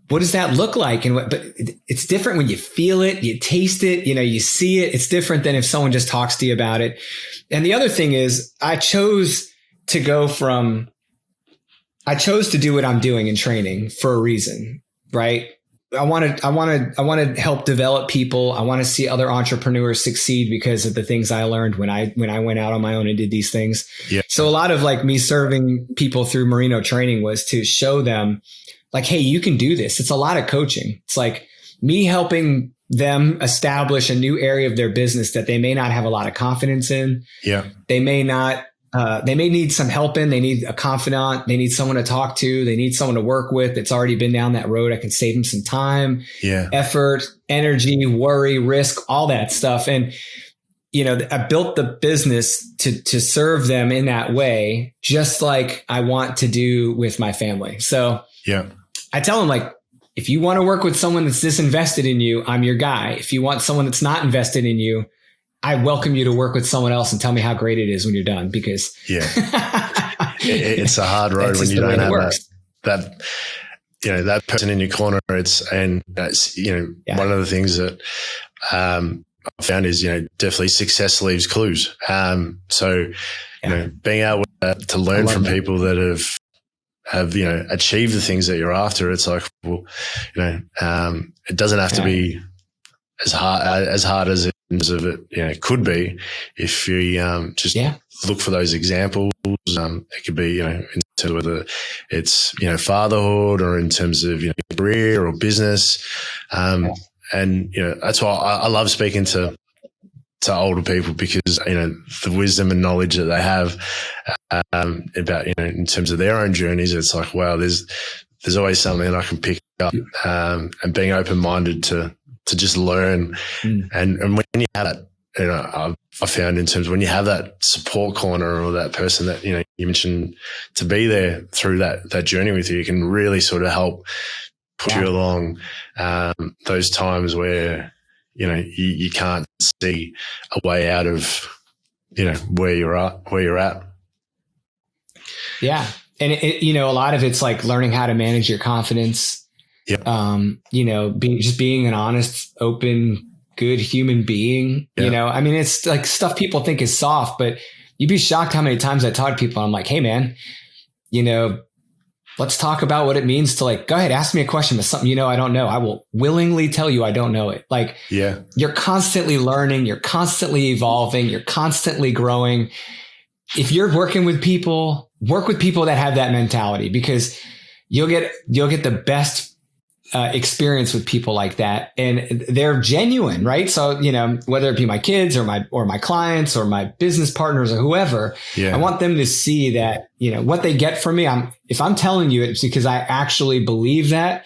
what does that look like? And but it's different when you feel it, you taste it, you see it. It's different than if someone just talks to you about it. And the other thing is I chose to do what I'm doing in training for a reason, right? I want to help develop people. I want to see other entrepreneurs succeed because of the things I learned when I went out on my own and did these things. Yeah. So a lot of like me serving people through Marino training was to show them like, hey, you can do this. It's a lot of coaching. It's like me helping them establish a new area of their business that they may not have a lot of confidence in. Yeah. They may need some help in. They need a confidant. They need someone to talk to. They need someone to work with that's already been down that road. I can save them some time, effort, energy, worry, risk, all that stuff. And, I built the business to serve them in that way, just like I want to do with my family. So I tell them like, if you want to work with someone that's disinvested in you, I'm your guy. If you want someone that's not invested in you, I welcome you to work with someone else and tell me how great it is when you're done, because it's a hard road when you don't have that person in your corner. That's one of the things that I found is, definitely success leaves clues. So being able to learn from people that have achieved the things that you're after, it's like, well, it doesn't have to be as hard as it could be if you just look for those examples. It could be in terms of whether it's fatherhood or in terms of career or business, and that's why I love speaking to older people, because the wisdom and knowledge that they have about in terms of their own journeys. It's like, wow, there's always something that I can pick up, and being open minded to just learn. And when you have that, I found in terms of when you have that support corner or that person that, you mentioned to be there through that journey with you, can really sort of help push you along, those times where, you can't see a way out of, where you're at. Yeah. And a lot of it's like learning how to manage your confidence. Being an honest, open, good human being. It's like stuff people think is soft, but you'd be shocked how many times I talk to people. I'm like, hey man, let's talk about what it means to like, go ahead, ask me a question about something, I don't know. I will willingly tell you I don't know it. Like, you're constantly learning, you're constantly evolving, you're constantly growing. If you're working with people, work with people that have that mentality, because you'll get the best experience with people like that, and they're genuine, right? So, whether it be my kids or my clients or my business partners or whoever, I want them to see that, what they get from me. If I'm telling you, it's because I actually believe that.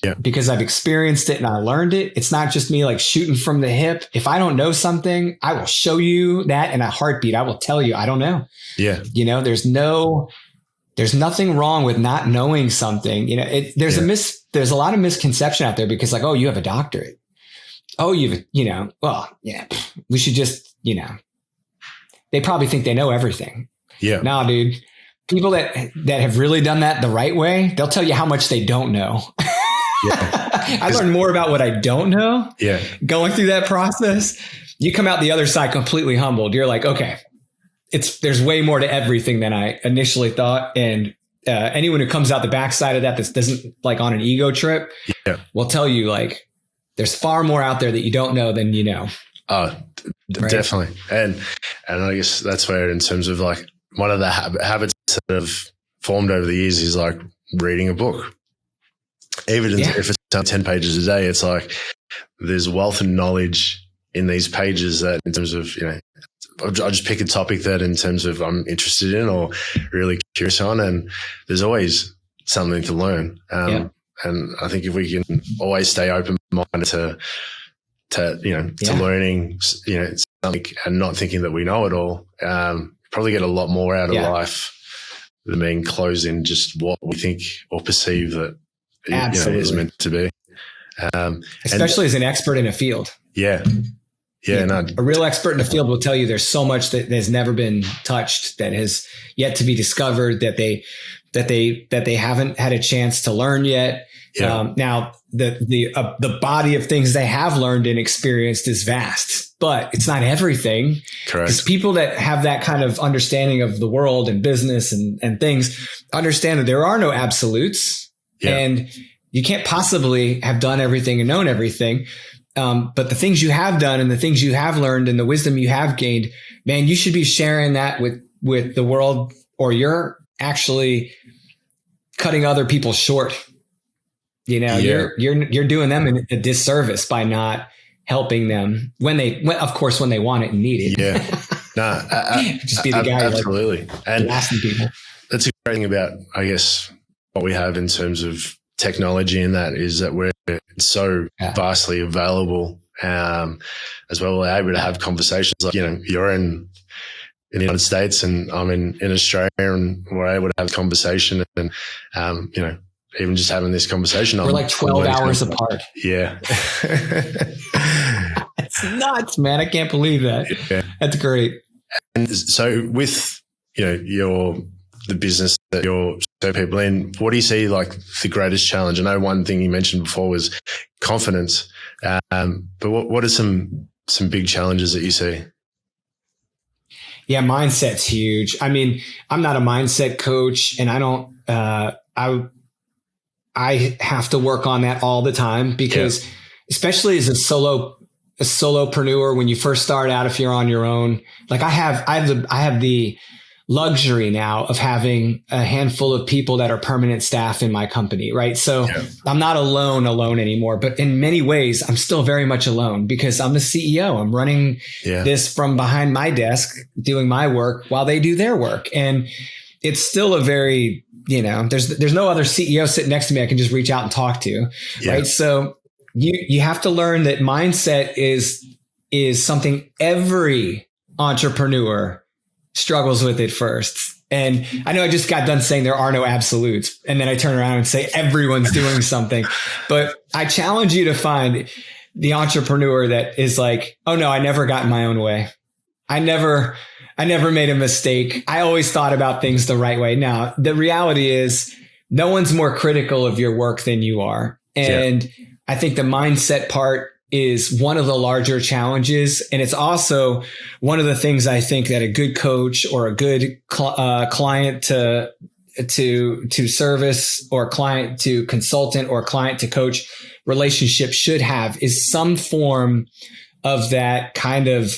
Yeah. Because I've experienced it and I learned it. It's not just me like shooting from the hip. If I don't know something, I will show you that in a heartbeat. I will tell you, I don't know. Yeah. There's nothing wrong with not knowing something. There's a lot of misconception out there because like, oh, you have a doctorate. Oh, we should just, they probably think they know everything. Yeah. No, dude, people that have really done that the right way, they'll tell you how much they don't know. Yeah. I learned more about what I don't know. Yeah. Going through that process, you come out the other side completely humbled. You're like, okay, there's way more to everything than I initially thought. And anyone who comes out the backside of that doesn't like on an ego trip, will tell you like there's far more out there that you don't know than you know. Oh, right? Definitely. And I guess that's where, in terms of like one of the habits that have formed over the years is like reading a book. Even if it's 10 pages a day, it's like there's wealth of knowledge in these pages that, in terms of, I'll just pick a topic that in terms of I'm interested in or really curious on, and there's always something to learn. And I think if we can always stay open-minded to learning, something and not thinking that we know it all, probably get a lot more out of life than being closed in just what we think or perceive that is meant to be. Especially as an expert in a field. Yeah. A real expert in the field will tell you there's so much that has never been touched, that has yet to be discovered, that they haven't had a chance to learn yet. Yeah. Now the body of things they have learned and experienced is vast, but it's not everything. Correct. Because people that have that kind of understanding of the world and business and things understand that there are no absolutes, and you can't possibly have done everything and known everything. But the things you have done and the things you have learned and the wisdom you have gained, man, you should be sharing that with the world, or you're actually cutting other people short. You're doing them a disservice by not helping them when they want it and need it. Yeah. Just be the guy. Absolutely. And asking people. That's a great thing about, I guess, what we have in terms of technology, and that is that we're so vastly available, as well. We're able to have conversations like, you're in the United States and I'm in Australia, and we're able to have a conversation, and, even just having this conversation. We're like 12 hours apart. Yeah. It's nuts, man. I can't believe that. Yeah. That's great. And so with, the business that you're so people in, what do you see like the greatest challenge? I know one thing you mentioned before was confidence, but what are some big challenges that you see? Yeah, mindset's huge. I mean, I'm not a mindset coach, and I don't. I have to work on that all the time because, especially as a solopreneur, when you first start out, if you're on your own, like I have the luxury now of having a handful of people that are permanent staff in my company, right? So I'm not alone anymore, but in many ways, I'm still very much alone because I'm the CEO. I'm running this from behind my desk, doing my work while they do their work. And it's still a very, there's no other CEO sitting next to me I can just reach out and talk to, right? So you have to learn that mindset is something every entrepreneur struggles with it first. And I know I just got done saying there are no absolutes, and then I turn around and say everyone's doing something. But I challenge you to find the entrepreneur that is like, oh no, I never got in my own way. I never made a mistake. I always thought about things the right way. Now, the reality is no one's more critical of your work than you are. And I think the mindset part is one of the larger challenges. And it's also one of the things I think that a good coach or a good client to service, or client to consultant, or client to coach relationship should have, is some form of that kind of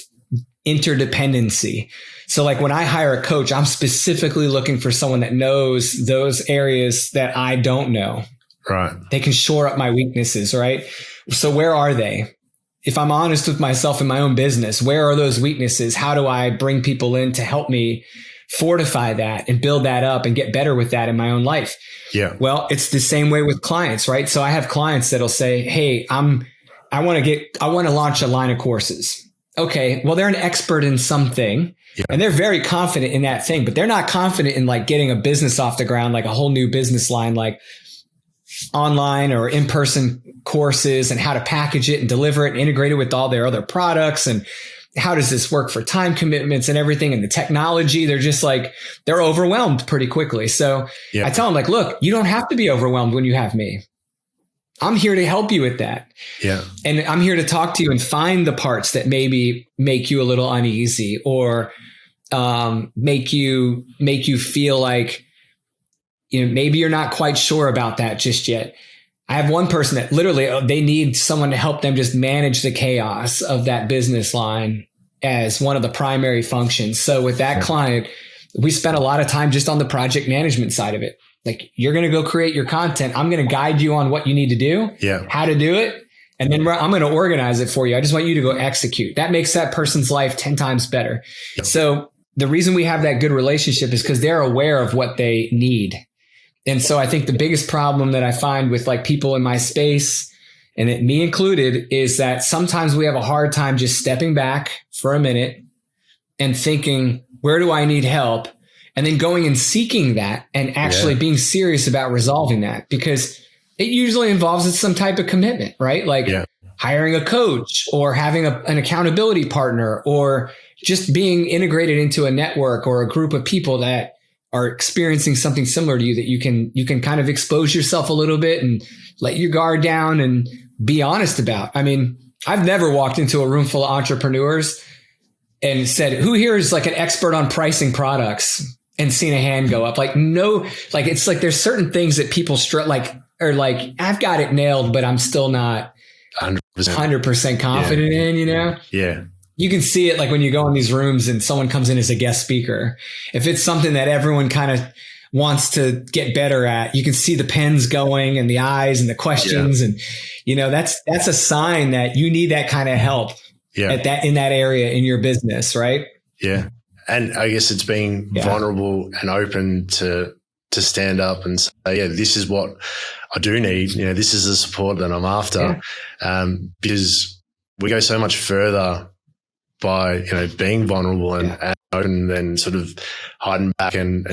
interdependency. So like when I hire a coach, I'm specifically looking for someone that knows those areas that I don't know. Right. They can shore up my weaknesses, right? So where are they? If I'm honest with myself in my own business, where are those weaknesses? How do I bring people in to help me fortify that and build that up and get better with that in my own life? Yeah. Well, it's the same way with clients, right? So I have clients that'll say, hey, I want to launch a line of courses. Okay. Well, they're an expert in something and they're very confident in that thing, but they're not confident in like getting a business off the ground, like a whole new business line, like online or in-person courses and how to package it and deliver it and integrate it with all their other products. And how does this work for time commitments and everything and the technology? They're just like, they're overwhelmed pretty quickly. So I tell them like, look, you don't have to be overwhelmed when you have me. I'm here to help you with that. Yeah. And I'm here to talk to you and find the parts that maybe make you a little uneasy or make you feel like, maybe you're not quite sure about that just yet. I have one person that literally they need someone to help them just manage the chaos of that business line as one of the primary functions. So with that client, we spent a lot of time just on the project management side of it. Like, you're going to go create your content. I'm going to guide you on what you need to do, how to do it. And then I'm going to organize it for you. I just want you to go execute. That makes that person's life 10 times better. Yep. So the reason we have that good relationship is because they're aware of what they need. And so I think the biggest problem that I find with like people in my space, and me included, is that sometimes we have a hard time just stepping back for a minute and thinking, where do I need help? And then going and seeking that and actually being serious about resolving that, because it usually involves some type of commitment, right? Like hiring a coach or having an accountability partner or just being integrated into a network or a group of people that are experiencing something similar to you, that you can kind of expose yourself a little bit and let your guard down and be honest about. I mean, I've never walked into a room full of entrepreneurs and said, who here is like an expert on pricing products, and seen a hand go up. Like, no, like, it's like, there's certain things that people are like, I've got it nailed, but I'm still not 100% confident in, Yeah. You can see it like when you go in these rooms and someone comes in as a guest speaker. If it's something that everyone kind of wants to get better at, you can see the pens going and the eyes and the questions. And, that's a sign that you need that kind of help in that area in your business. Right. Yeah. And I guess it's being vulnerable and open to stand up and say, this is what I do need. This is the support that I'm after. Because we go so much further by, being vulnerable and open than sort of hiding back and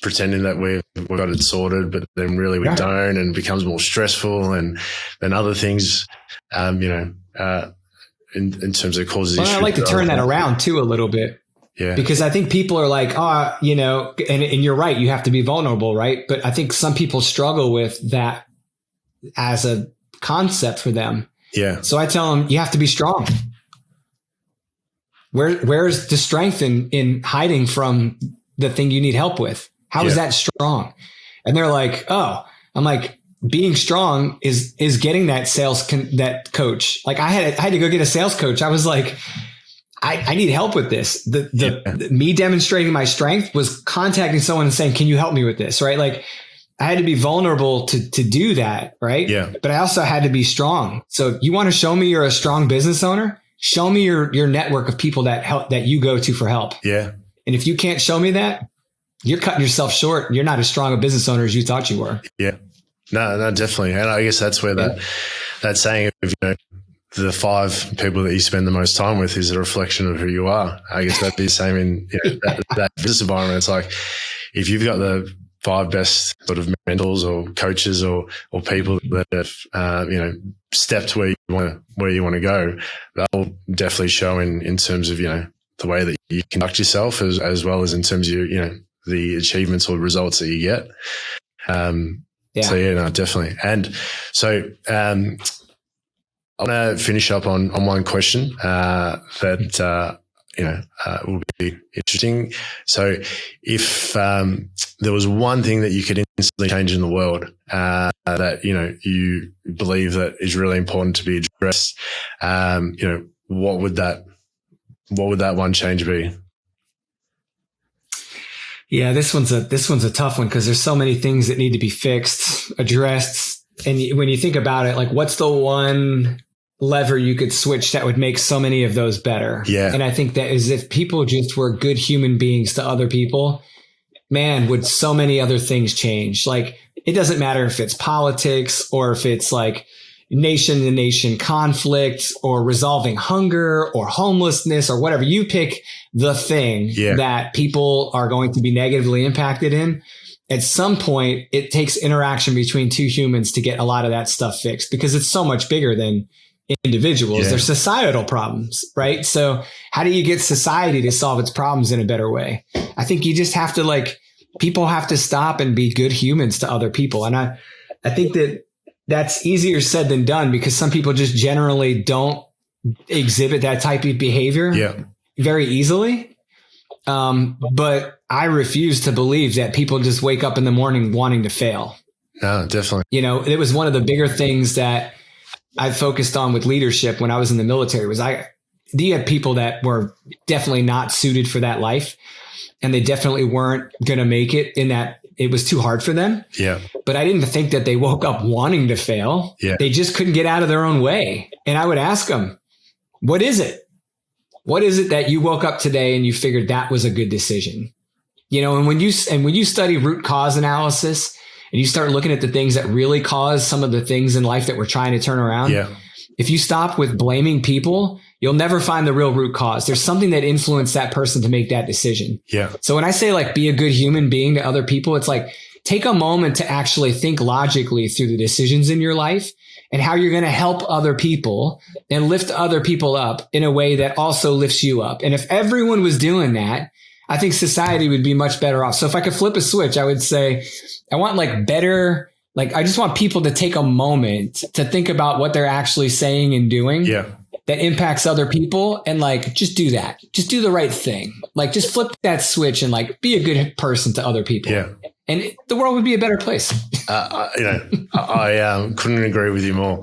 pretending that we've got it sorted, but then really we don't, and it becomes more stressful. And then other things, in terms of causes issues. I like to turn that around too a little bit. Yeah. Because I think people are like, and you're right, you have to be vulnerable, right? But I think some people struggle with that as a concept for them. Yeah. So I tell them, you have to be strong. Where's the strength in hiding from the thing you need help with? How is that strong? And they're like, I'm like, being strong is getting that that coach. Like I had to go get a sales coach. I was like, I need help with this. Me demonstrating my strength was contacting someone and saying, can you help me with this? Right. Like I had to be vulnerable to do that. Right. Yeah. But I also had to be strong. So you want to show me you're a strong business owner? Show me your network of people that you go to for help. Yeah. And if you can't show me that, you're cutting yourself short. You're not as strong a business owner as you thought you were. Yeah. No, definitely. And I guess that's where that saying of, the 5 people that you spend the most time with is a reflection of who you are. I guess that'd be the same in that business environment. It's like, if you've got the 5 best sort of mentors or coaches or people that have, stepped where you want to go, that'll definitely show in terms of, the way that you conduct yourself as well as in terms of, the achievements or results that you get. So definitely. And so, I want to finish up on one question that will be interesting. So, if there was one thing that you could instantly change in the world that you believe that is really important to be addressed, what would that one change be? Yeah, this one's a tough one because there's so many things that need to be fixed, addressed. And when you think about it, like what's the one lever you could switch that would make so many of those better? Yeah. And I think that is if people just were good human beings to other people, man, would so many other things change. Like it doesn't matter if it's politics or if it's like nation to nation conflict or resolving hunger or homelessness or whatever. You pick the thing that people are going to be negatively impacted in. At some point, it takes interaction between two humans to get a lot of that stuff fixed because it's so much bigger than individuals. There's societal problems, right? So how do you get society to solve its problems in a better way? I think you just have to people have to stop and be good humans to other people. And I think that's easier said than done because some people just generally don't exhibit that type of behavior very easily. But I refuse to believe that people just wake up in the morning wanting to fail. No, definitely. It was one of the bigger things that I focused on with leadership when I was in the military was you had people that were definitely not suited for that life and they definitely weren't going to make it in that it was too hard for them. Yeah. But I didn't think that they woke up wanting to fail. Yeah. They just couldn't get out of their own way. And I would ask them, what is it? What is it that you woke up today and you figured that was a good decision? And when you study root cause analysis and you start looking at the things that really cause some of the things in life that we're trying to turn around, if you stop with blaming people, you'll never find the real root cause. There's something that influenced that person to make that decision. Yeah. So when I say be a good human being to other people, it's take a moment to actually think logically through the decisions in your life and how you're going to help other people and lift other people up in a way that also lifts you up. And if everyone was doing that, I think society would be much better off. So if I could flip a switch, I would say I want better. I just want people to take a moment to think about what they're actually saying and doing that impacts other people and just do that. Just do the right thing. Just flip that switch and be a good person to other people. Yeah. And the world would be a better place. I couldn't agree with you more.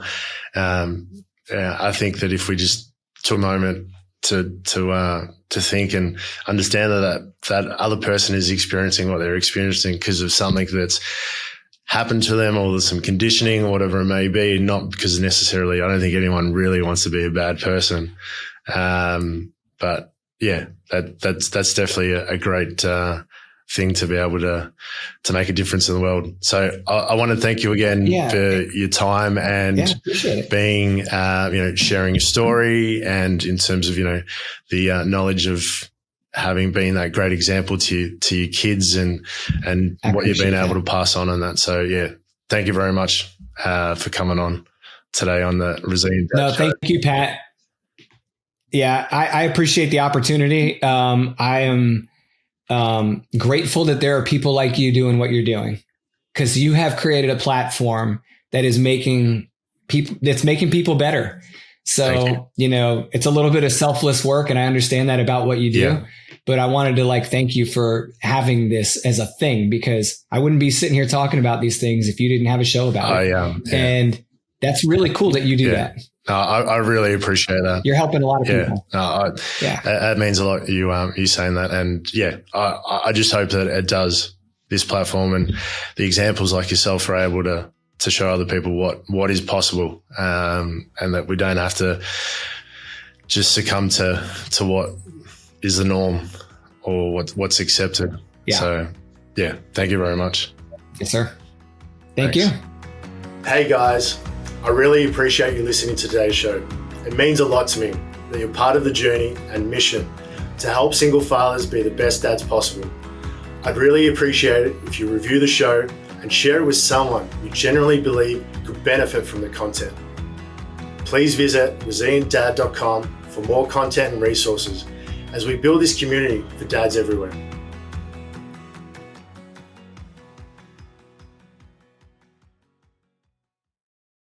I think that if we just took a moment to think and understand that other person is experiencing what they're experiencing because of something that's happened to them or there's some conditioning or whatever it may be, not because necessarily I don't think anyone really wants to be a bad person. But yeah, that's definitely a great thing to be able to make a difference in the world. So I want to thank you again for your time and being, sharing your story and in terms of, the knowledge of having been that great example to your kids and what you've been able to pass on and that. So thank you very much for coming on today on the Resilient Dad Show. Thank you, Pat. Yeah, I appreciate the opportunity. I am grateful that there are people like you doing what you're doing because you have created a platform that is making people better. So, it's a little bit of selfless work and I understand that about what you do, but I wanted to thank you for having this as a thing because I wouldn't be sitting here talking about these things if you didn't have a show about it. And that's really cool that you do that. I really appreciate that. You're helping a lot of people. That means a lot. You saying that, and I just hope that it does. This platform and the examples like yourself are able to show other people what is possible, and that we don't have to just succumb to what is the norm or what's accepted. Yeah. So thank you very much. Yes, sir. Thanks. You. Hey guys. I really appreciate you listening to today's show. It means a lot to me that you're part of the journey and mission to help single fathers be the best dads possible. I'd really appreciate it if you review the show and share it with someone you generally believe could benefit from the content. Please visit resilientdad.com for more content and resources as we build this community for dads everywhere.